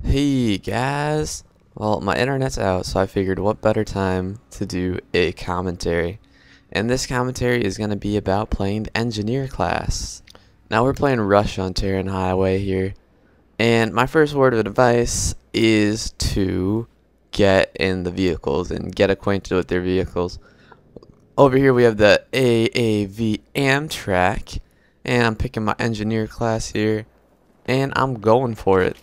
Hey guys! Well, my internet's out, so I figured what better time to do a commentary. And this commentary is going to be about playing the engineer class. Now we're playing Rush on Terran Highway here. And my first word of advice is to get in the vehicles and get acquainted with their vehicles. Over here we have the AAV Amtrak. And I'm picking my engineer class here. And I'm going for it.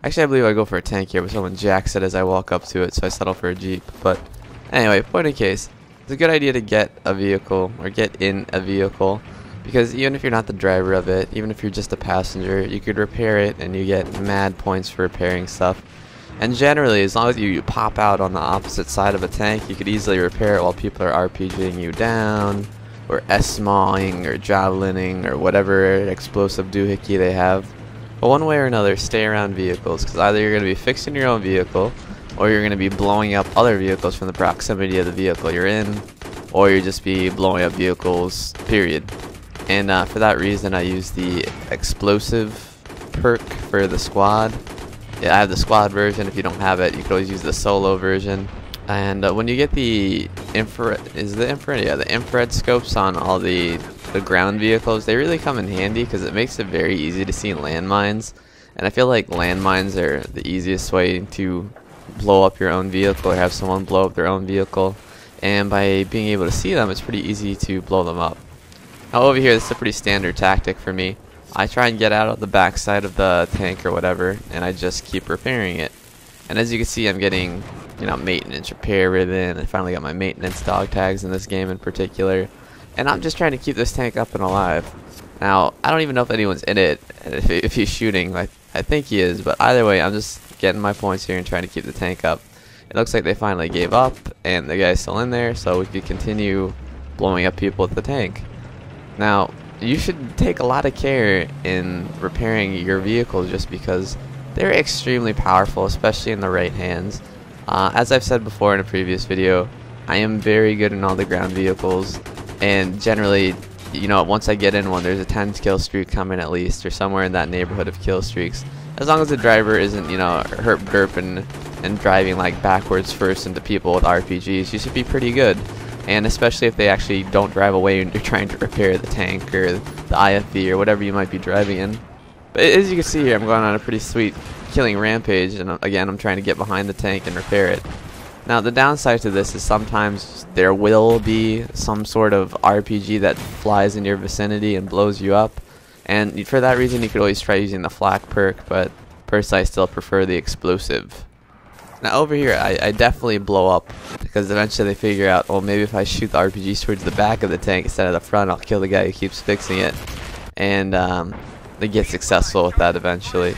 Actually, I believe I go for a tank here, but someone jacks it as I walk up to it, so I settle for a Jeep. But anyway, point of case, it's a good idea to get a vehicle, or get in a vehicle, because even if you're not the driver of it, even if you're just a passenger, you could repair it, and you get mad points for repairing stuff. And generally, as long as you pop out on the opposite side of a tank, you could easily repair it while people are RPGing you down, or SMAWing, or javelining, or whatever explosive doohickey they have. But one way or another, stay around vehicles, because either you're going to be fixing your own vehicle, or you're going to be blowing up other vehicles from the proximity of the vehicle you're in, or you'll just be blowing up vehicles, period. And for that reason, I use the explosive perk for the squad. Yeah, I have the squad version. If you don't have it, you can always use the solo version. And when you get the infrared, the infrared scopes on all the ground vehicles, they really come in handy because it makes it very easy to see landmines. And I feel like landmines are the easiest way to blow up your own vehicle or have someone blow up their own vehicle. And by being able to see them, it's pretty easy to blow them up. Now over here, this is a pretty standard tactic for me. I try and get out of the backside of the tank or whatever, and I just keep repairing it. And as you can see, I'm getting, maintenance repair ribbon. I finally got my maintenance dog tags in this game in particular. And I'm just trying to keep this tank up and alive. Now, I don't even know if anyone's in it, if he's shooting. I think he is, but either way, I'm just getting my points here and trying to keep the tank up. It looks like they finally gave up, and the guy's still in there, so we could continue blowing up people with the tank. Now, you should take a lot of care in repairing your vehicles just because they're extremely powerful, especially in the right hands. As I've said before in a previous video, I am very good in all the ground vehicles. And generally, once I get in one, there's a 10 kill streak coming at least, or somewhere in that neighborhood of kill streaks. As long as the driver isn't, herp-derping and driving like backwards first into people with RPGs, you should be pretty good. And especially if they actually don't drive away and you're trying to repair the tank or the IFV or whatever you might be driving in. But as you can see here, I'm going on a pretty sweet killing rampage, and again, I'm trying to get behind the tank and repair it. Now, the downside to this is sometimes there will be some sort of RPG that flies in your vicinity and blows you up. And for that reason, you could always try using the flak perk, but personally, I still prefer the explosive. Now, over here, I definitely blow up, because eventually they figure out, well, maybe if I shoot the RPGs towards the back of the tank instead of the front, I'll kill the guy who keeps fixing it. And they get successful with that eventually.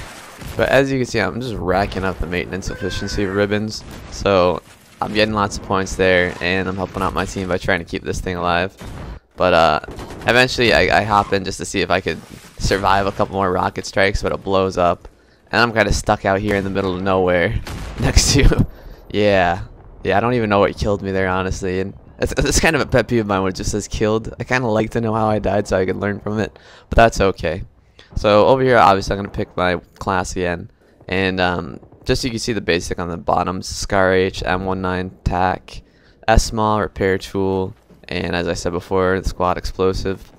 But as you can see, I'm just racking up the maintenance efficiency ribbons. So I'm getting lots of points there, and I'm helping out my team by trying to keep this thing alive. But eventually I hop in just to see if I could survive a couple more rocket strikes, but it blows up. And I'm kind of stuck out here in the middle of nowhere next to, yeah, I don't even know what killed me there, honestly. And it's kind of a pet peeve of mine when it just says killed. I kind of like to know how I died so I can learn from it, but that's okay. So over here, obviously, I'm going to pick my class again. And just so you can see the basic on the bottom, Scar H, M19 TAC, SMAW, repair tool, and as I said before, the squad explosive.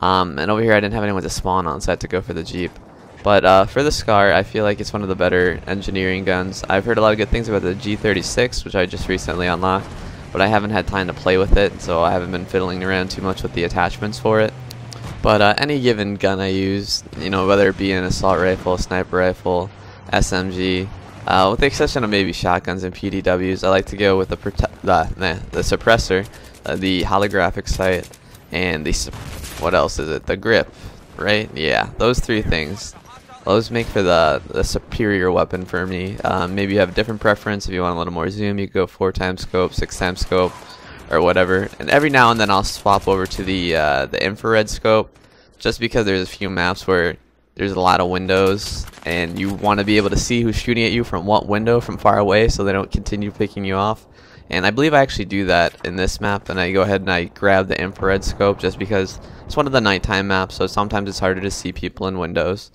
And over here, I didn't have anyone to spawn on, so I had to go for the Jeep. But for the Scar, I feel like it's one of the better engineering guns. I've heard a lot of good things about the G36, which I just recently unlocked, but I haven't had time to play with it, so I haven't been fiddling around too much with the attachments for it. But any given gun I use, whether it be an assault rifle, sniper rifle, SMG, with the exception of maybe shotguns and PDWs, I like to go with the suppressor, the holographic sight, and what else is it? The grip, right? Yeah, those three things. Those make for the superior weapon for me. Maybe you have a different preference. If you want a little more zoom, you can go 4x scope, 6x scope, or whatever. And every now and then I'll swap over to the infrared scope, just because there's a few maps where there's a lot of windows and you want to be able to see who's shooting at you from what window from far away so they don't continue picking you off. And I believe I actually do that in this map, and I go ahead and I grab the infrared scope just because it's one of the nighttime maps, so sometimes it's harder to see people in windows.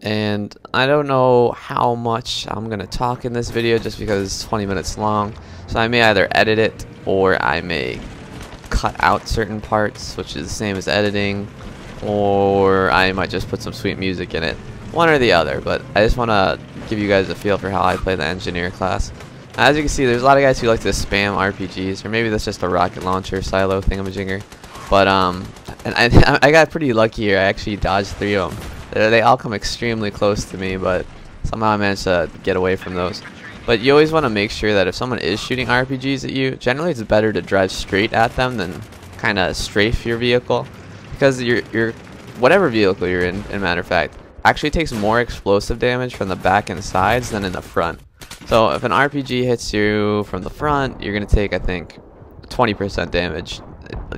And I don't know how much I'm gonna talk in this video just because it's 20 minutes long, so I may either edit it or I may cut out certain parts, which is the same as editing, or I might just put some sweet music in it, one or the other. But I just want to give you guys a feel for how I play the engineer class. As you can see, there's a lot of guys who like to spam RPGs, or maybe that's just a rocket launcher silo thingamajigger. But and I got pretty lucky here. I actually dodged 3 of them. They all come extremely close to me, but somehow I managed to get away from those. But you always want to make sure that if someone is shooting RPGs at you, generally it's better to drive straight at them than kind of strafe your vehicle, because your whatever vehicle you're in matter of fact, actually takes more explosive damage from the back and sides than in the front. So if an RPG hits you from the front, you're going to take, I think, 20% damage,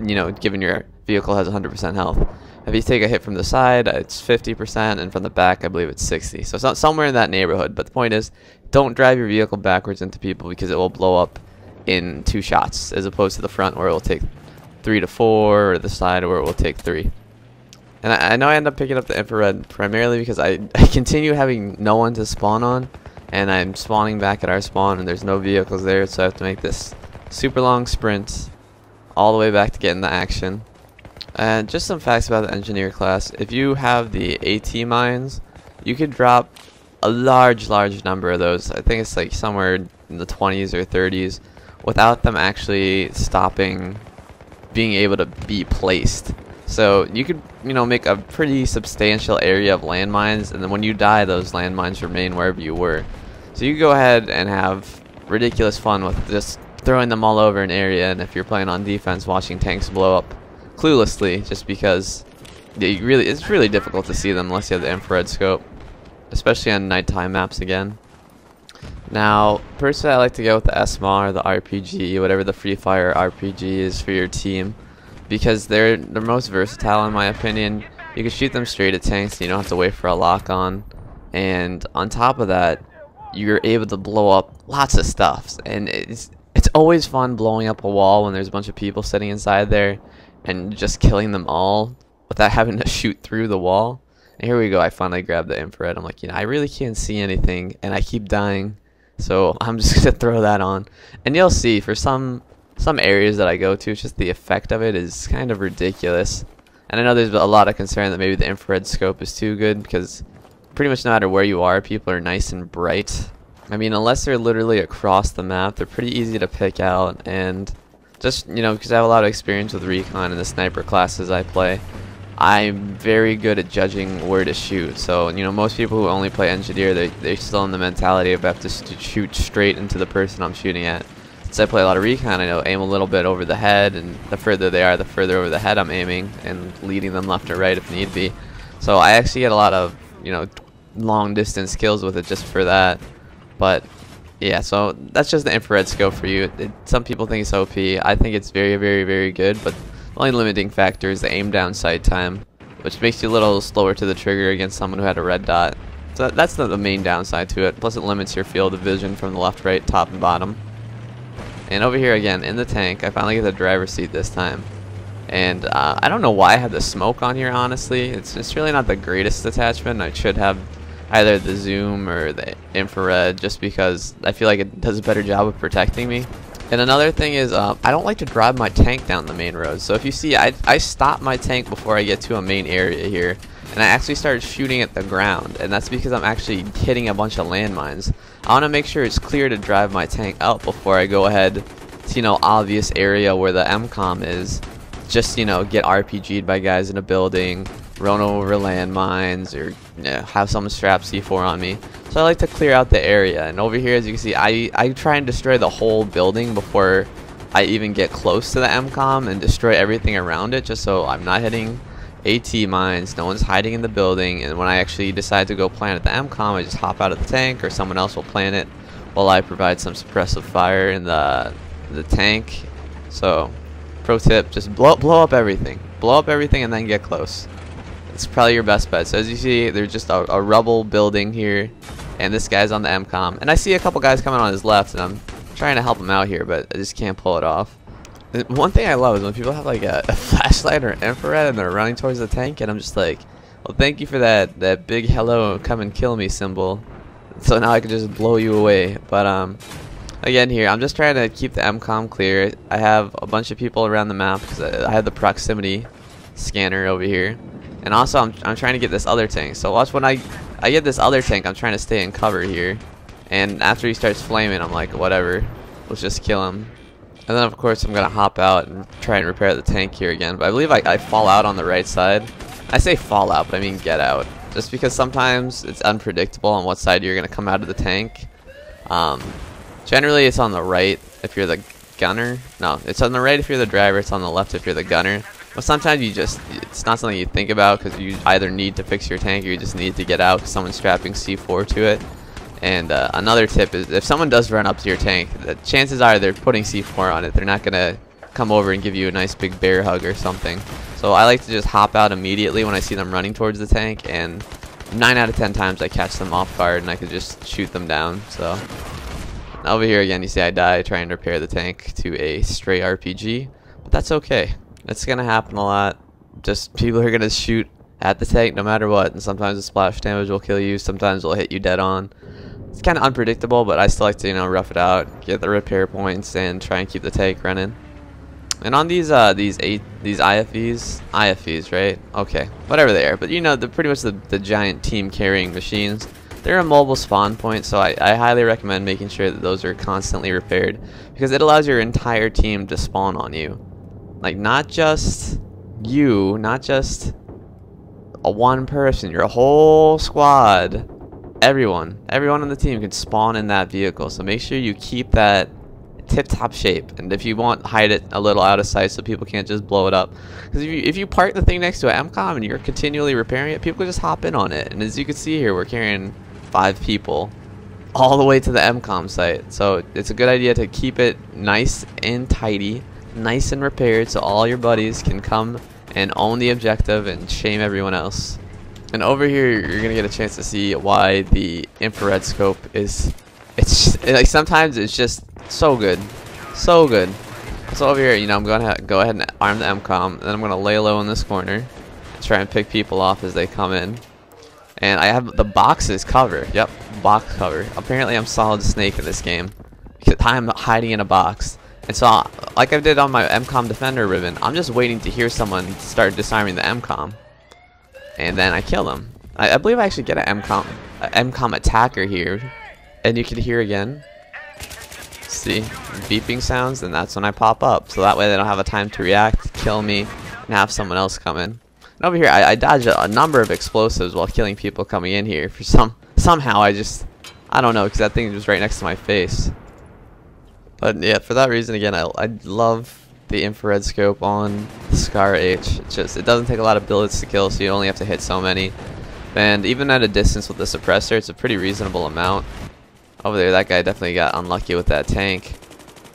you know, given your vehicle has 100% health. If you take a hit from the side, it's 50%, and from the back, I believe it's 60. So it's somewhere in that neighborhood. But the point is, don't drive your vehicle backwards into people, because it will blow up in 2 shots, as opposed to the front where it will take 3 to 4, or the side where it will take 3. And I know I end up picking up the infrared primarily because I continue having no one to spawn on, and I'm spawning back at our spawn, and there's no vehicles there, so I have to make this super long sprint all the way back to get into action. And just some facts about the engineer class. If you have the AT mines, you could drop a large number of those. I think it's like somewhere in the 20s or 30s without them actually stopping being able to be placed. So you could, you know, make a pretty substantial area of landmines, and then when you die, those landmines remain wherever you were. So you go ahead and have ridiculous fun with just throwing them all over an area, and if you're playing on defense, watching tanks blow up cluelessly, just because it's really difficult to see them unless you have the infrared scope, especially on nighttime maps again. Now, personally, I like to go with the SMR, the RPG, whatever the Free Fire RPG is for your team, because they're the most versatile in my opinion. You can shoot them straight at tanks, and you don't have to wait for a lock on, and on top of that, you're able to blow up lots of stuff, and it's always fun blowing up a wall when there's a bunch of people sitting inside there and just killing them all without having to shoot through the wall. And here we go, I finally grabbed the infrared. I'm like, you know, I really can't see anything, and I keep dying, so I'm just gonna throw that on. And you'll see, for some areas that I go to, it's just the effect of it is kind of ridiculous. And I know there's a lot of concern that maybe the infrared scope is too good, because pretty much no matter where you are, people are nice and bright. I mean, unless they're literally across the map, they're pretty easy to pick out. And just, you know, because I have a lot of experience with recon and the sniper classes I play, I'm very good at judging where to shoot. So, you know, most people who only play engineer, they're still in the mentality of I have to shoot straight into the person I'm shooting at. Since I play a lot of recon, I know aim a little bit over the head, and the further they are, the further over the head I'm aiming, and leading them left or right if need be. So I actually get a lot of, you know, long distance kills with it just for that. But yeah, so that's just the infrared scope for you. Some people think it's OP. I think it's very good, but the only limiting factor is the aim down sight time, which makes you a little slower to the trigger against someone who had a red dot. So that's the main downside to it. Plus it limits your field of vision from the left, right, top, and bottom. And over here again, in the tank, I finally get the driver's seat this time. And I don't know why I have the smoke on here, honestly. It's really not the greatest attachment. I should have either the zoom or the infrared, just because I feel like it does a better job of protecting me. And another thing is, I don't like to drive my tank down the main road. So if you see, I stop my tank before I get to a main area here, and I actually started shooting at the ground, and that's because I'm actually hitting a bunch of landmines. I want to make sure it's clear to drive my tank out before I go ahead to, you know, obvious area where the MCOM is. Just, you know, get RPG'd by guys in a building, run over landmines, or, you know, have someone strap C4 on me. So I like to clear out the area. And over here, as you can see, I try and destroy the whole building before I even get close to the MCOM, and destroy everything around it, just so I'm not hitting AT mines, no one's hiding in the building, and when I actually decide to go plant at the MCOM, I just hop out of the tank, or someone else will plant it while I provide some suppressive fire in the tank. So, pro tip, just blow up everything. Blow up everything and then get close. It's probably your best bet. So as you see, there's just a rubble building here, and this guy's on the MCOM. And I see a couple guys coming on his left, and I'm trying to help him out here, but I just can't pull it off. One thing I love is when people have like a flashlight or infrared and they're running towards the tank, and I'm just like, Well, thank you for that big hello, come and kill me symbol. So now I can just blow you away. But again here, I'm just trying to keep the MCOM clear. I have a bunch of people around the map because I have the proximity scanner over here. And also I'm trying to get this other tank. So watch when I get this other tank, I'm trying to stay in cover here. And after he starts flaming, I'm like, whatever, let's just kill him. And then of course I'm gonna hop out and try and repair the tank here again. But I believe I fall out on the right side. I say fall out, but I mean get out. Just because sometimes it's unpredictable on what side you're gonna come out of the tank. Generally it's on the right if you're the gunner. No, it's on the right if you're the driver, it's on the left if you're the gunner. But sometimes it's not something you think about because you either need to fix your tank or you just need to get out because someone's strapping C4 to it. And another tip is if someone does run up to your tank, the chances are they're putting C4 on it. They're not going to come over and give you a nice big bear hug or something. So I like to just hop out immediately when I see them running towards the tank, and 9 out of 10 times I catch them off guard and I can just shoot them down. So over here again, you see I die trying to repair the tank to a stray RPG, but that's okay. It's going to happen a lot. Just people are going to shoot at the tank no matter what, and sometimes the splash damage will kill you, sometimes it'll hit you dead on. It's kind of unpredictable, but I still like to, you know, rough it out, get the repair points, and try and keep the tank running. And on these IFVs, right? Okay, whatever they are, but you know, they're pretty much the giant team carrying machines. They're a mobile spawn point, so I highly recommend making sure that those are constantly repaired because it allows your entire team to spawn on you. Like, not just you, not just a one person, your whole squad. Everyone on the team can spawn in that vehicle, so make sure you keep that tip-top shape, and if you want, hide it a little out of sight so people can't just blow it up, because if you park the thing next to an MCOM and you're continually repairing it, people just hop in on it. And as you can see here, we're carrying 5 people all the way to the MCOM site, so it's a good idea to keep it nice and tidy, nice and repaired, so all your buddies can come and own the objective and shame everyone else. And over here, you're gonna get a chance to see why the infrared scope is, like sometimes it's just so good, so good. So over here, you know, I'm gonna go ahead and arm the MCOM, and then I'm gonna lay low in this corner and try and pick people off as they come in. And I have the boxes covered. Yep, box cover. Apparently, I'm Solid Snake in this game because I'm hiding in a box. And so, like I did on my MCOM Defender ribbon, I'm just waiting to hear someone start disarming the MCOM. And then I kill them. I believe I actually get an MCOM attacker here. And you can hear again. See? Beeping sounds, and that's when I pop up. So that way they don't have a time to react, kill me, and have someone else come in. And over here, I dodge a number of explosives while killing people coming in here. For somehow I don't know, because that thing was right next to my face. But yeah, for that reason, again, I love the infrared scope on the Scar H. It doesn't take a lot of bullets to kill, so you only have to hit so many. And even at a distance with the suppressor, it's a pretty reasonable amount. Over there, that guy definitely got unlucky with that tank.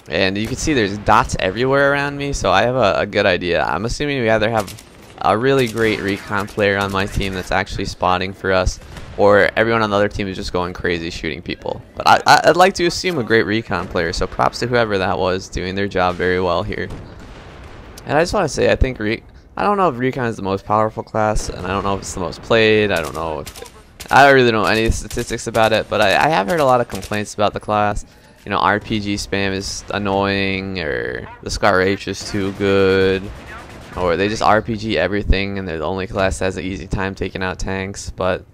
And you can see there's dots everywhere around me, so I have a good idea. I'm assuming we either have a really great recon player on my team that's actually spotting for us, or everyone on the other team is just going crazy shooting people. But I'd like to assume a great recon player, so props to whoever that was doing their job very well here. And I just want to say, I think I don't know if recon is the most powerful class, and I don't know if it's the most played. I don't really know any statistics about it, but I have heard a lot of complaints about the class. You know, RPG spam is annoying, or the Scar H is too good, or they just RPG everything and they're the only class that has an easy time taking out tanks. But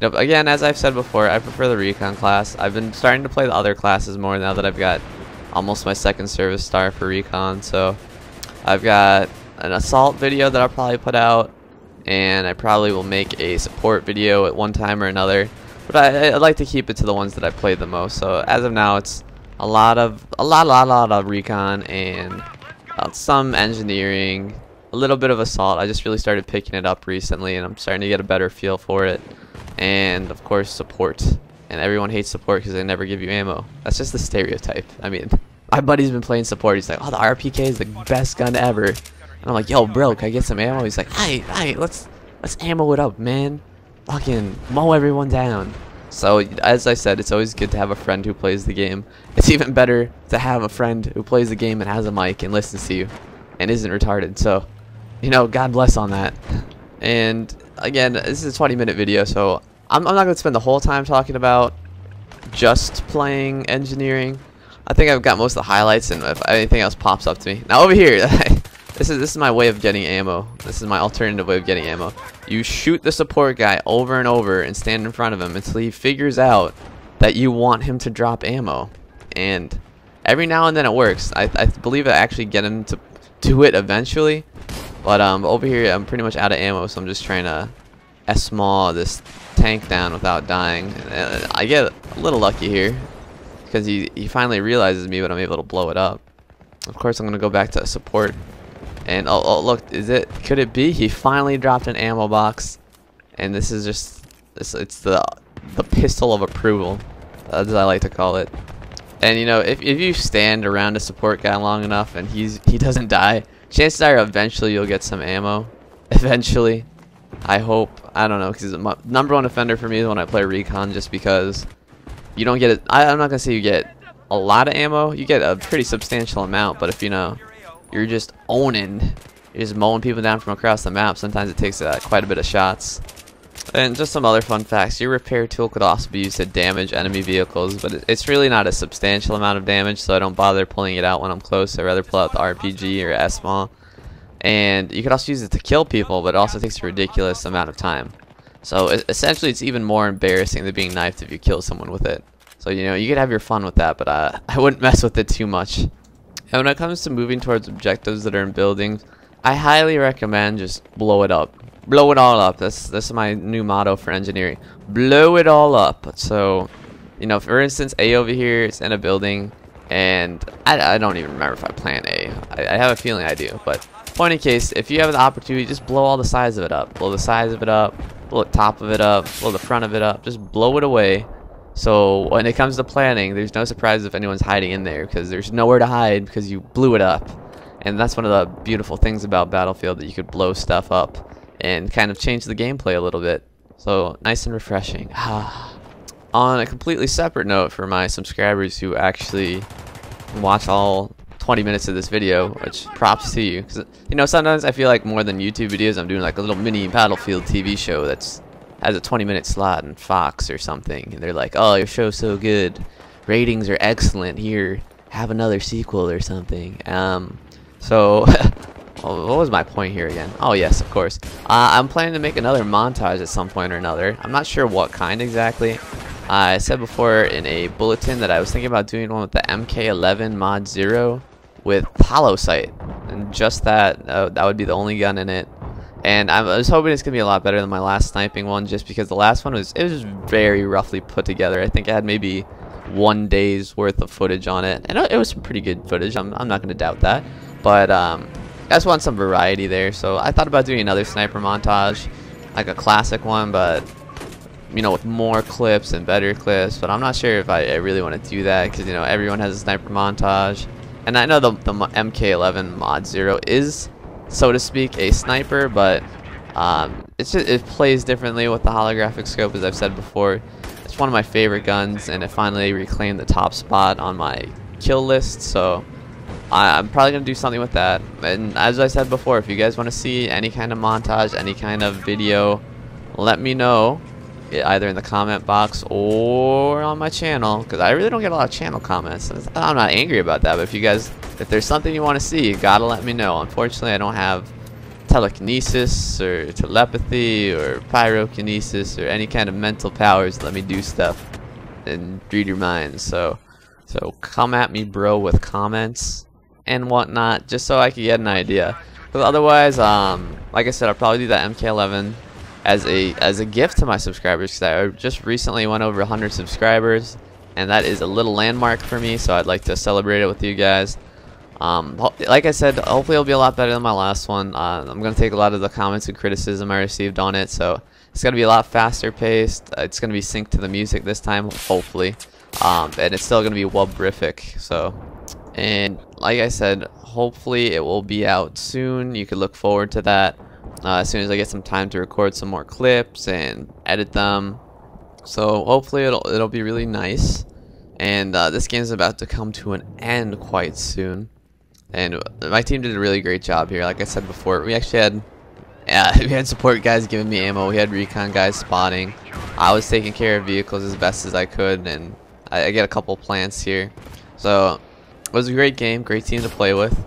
again, as I've said before, I prefer the recon class. I've been starting to play the other classes more now that I've got almost my 2nd service star for recon. So I've got an assault video that I'll probably put out, and I probably will make a support video at one time or another. But I'd like to keep it to the ones that I played the most. So as of now, it's a lot of recon and some engineering, a little bit of assault. I just really started picking it up recently, and I'm starting to get a better feel for it. And of course, support. And everyone hates support because they never give you ammo. That's just the stereotype. I mean, my buddy's been playing support. He's like, oh, the RPK is the best gun ever. And I'm like, yo, bro, can I get some ammo? He's like, hey, let's ammo it up, man. Fucking mow everyone down. So, as I said, it's always good to have a friend who plays the game. It's even better to have a friend who plays the game and has a mic and listens to you and isn't retarded. So, you know, God bless on that. And again, this is a 20-minute video, so I'm not going to spend the whole time talking about just playing engineering. I think I've got most of the highlights, and if anything else pops up to me. Now over here, this is my way of getting ammo. This is my alternative way of getting ammo. You shoot the support guy over and over and stand in front of him until he figures out that you want him to drop ammo. And every now and then it works. I believe I actually get him to do it eventually. But over here I'm pretty much out of ammo, so I'm just trying to S-maul this tank down without dying. And I get a little lucky here because he finally realizes me, but I'm able to blow it up. Of course I'm gonna go back to support. And oh look, could it be he finally dropped an ammo box? And this is just it's the pistol of approval, as I like to call it. And you know, if you stand around a support guy long enough and he doesn't die, chances are eventually you'll get some ammo. Eventually, I hope. I don't know, because my #1 offender for me is when I play recon, just because you don't get it. I'm not gonna say you get a lot of ammo. You get a pretty substantial amount, but if you know you're just you're just mowing people down from across the map, sometimes it takes quite a bit of shots. And just some other fun facts: your repair tool could also be used to damage enemy vehicles, but it's really not a substantial amount of damage, so I don't bother pulling it out when I'm close. I'd rather pull out the RPG or S-maul. And you could also use it to kill people, but it also takes a ridiculous amount of time. So essentially it's even more embarrassing than being knifed if you kill someone with it. So you know, you could have your fun with that, but I wouldn't mess with it too much. And when it comes to moving towards objectives that are in buildings, I highly recommend just blow it up. Blow it all up. That's my new motto for engineering. Blow it all up. So, you know, for instance, A over here is in a building, and I don't even remember if I plan A. I have a feeling I do, but point in case, if you have the opportunity, just blow all the sides of it up. Blow the sides of it up, blow the top of it up, blow the front of it up. Just blow it away. So when it comes to planning, there's no surprise if anyone's hiding in there, because there's nowhere to hide because you blew it up. And that's one of the beautiful things about Battlefield, that you could blow stuff up and kind of change the gameplay a little bit. So nice and refreshing. On a completely separate note, for my subscribers who actually watch all 20 minutes of this video, which props to you, because you know, sometimes I feel like more than YouTube videos, I'm doing like a little mini Battlefield TV show that's has a 20-minute slot in Fox or something, and they're like, oh, your show's so good, ratings are excellent, here, have another sequel or something. So what was my point here again? Oh yes, of course. I'm planning to make another montage at some point or another. I'm not sure what kind exactly. I said before in a bulletin that I was thinking about doing one with the MK11 Mod 0 with hollow sight, and just that would be the only gun in it. And I was hoping it's gonna be a lot better than my last sniping one, just because the last one was very roughly put together. I think it had maybe 1 day's worth of footage on it, and it was some pretty good footage. I'm not gonna doubt that, but I just want some variety there. So I thought about doing another sniper montage, like a classic one, but you know, with more clips and better clips. But I'm not sure if I really want to do that, because you know, everyone has a sniper montage, and I know the MK11 Mod 0 is, so to speak, a sniper, but it plays differently with the holographic scope, as I've said before. It's one of my favorite guns, and it finally reclaimed the top spot on my kill list, so I'm probably going to do something with that. And as I said before, if you guys want to see any kind of montage, any kind of video, let me know, either in the comment box or on my channel, because I really don't get a lot of channel comments. I'm not angry about that, but if there's something you want to see, you gotta let me know. Unfortunately, I don't have telekinesis or telepathy or pyrokinesis or any kind of mental powers to let me do stuff and read your minds. So come at me, bro, with comments and whatnot, just so I can get an idea. Because otherwise, like I said, I'll probably do that MK11 as a gift to my subscribers, because I just recently went over 100 subscribers, and that is a little landmark for me, so I'd like to celebrate it with you guys. Like I said, hopefully it'll be a lot better than my last one. I'm going to take a lot of the comments and criticism I received on it, so it's going to be a lot faster paced. It's going to be synced to the music this time, hopefully, and it's still going to be wubrific. So, and like I said, hopefully it will be out soon. You can look forward to that. As soon as I get some time to record some more clips and edit them, so hopefully it'll be really nice. And this game is about to come to an end quite soon, and my team did a really great job here. Like I said before, we actually had Yeah, we had support guys giving me ammo. We had recon guys spotting. I was taking care of vehicles as best as I could, and I get a couple plants here. So it was a great game, great team to play with,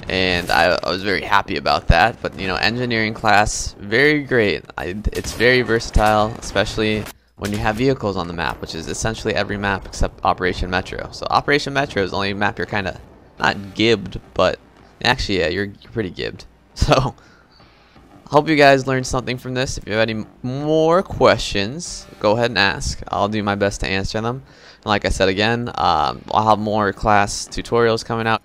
and I was very happy about that. But you know, engineering class, very great. It's very versatile, especially when you have vehicles on the map, which is essentially every map except Operation Metro. So Operation Metro is the only map you're kind of not gibbed, but actually, yeah, you're pretty gibbed. So hope you guys learned something from this. If you have any more questions, go ahead and ask. I'll do my best to answer them. And like I said again, I'll have more class tutorials coming out.